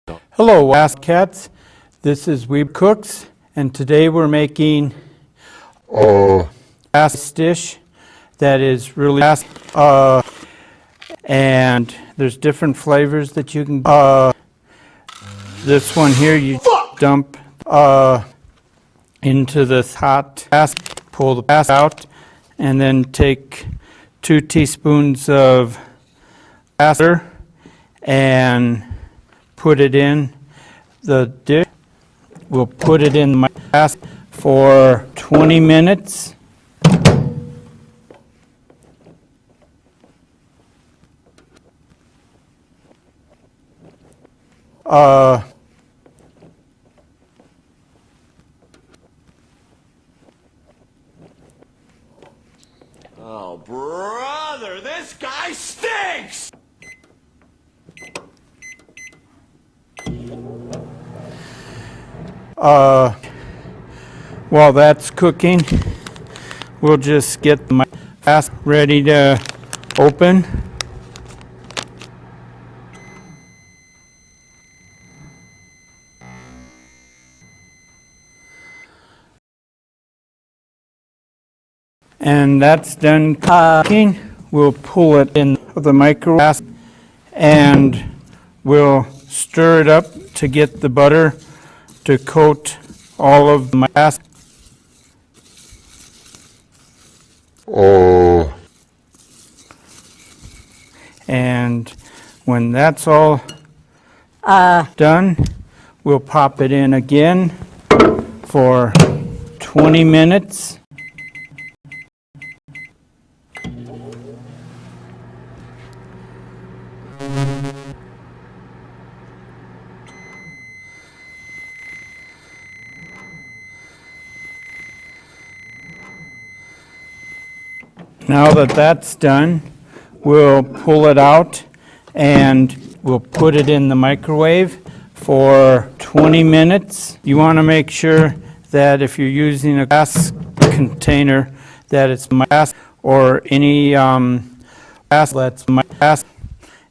Hello, Ask Cats. This is Weeb Cooks, and today we're making ass dish that is really and there's different flavors that you can. This one here you dump into this hot ass, pull the ass out, and then take 2 teaspoons of butter and put it in the dish. We'll put it in my ass for 20 minutes. Oh, brother, this guy stinks! While that's cooking, we'll just get my ass ready to open. And that's done cooking. We'll pull it in the microwave and we'll stir it up to get the butter to coat all of my ass. And when that's all done, we'll pop it in again for 20 minutes. Now that that's done, we'll pull it out and we'll put it in the microwave for 20 minutes. You want to make sure that if you're using a glass container that it's glass or any glass that's glass,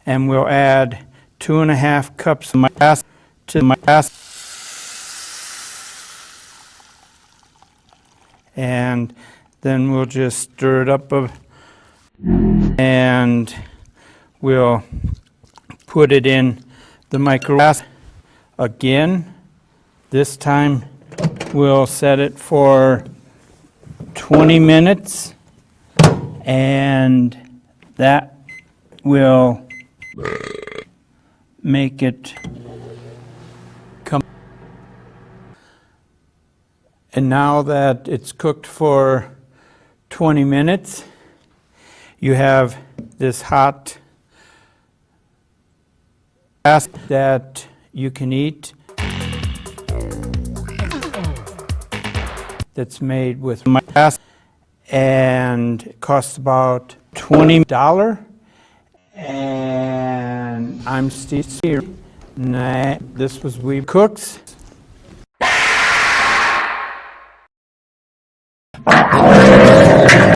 and we'll add 2.5 cups of glass to my glass. And then we'll just stir it up and we'll put it in the microwave again. This time we'll set it for 20 minutes and that will make it come. And now that it's cooked for 20 minutes, you have this hot ass that you can eat that's made with my ass, and it costs about $20. And I'm Steve. This was Weeb Cooks.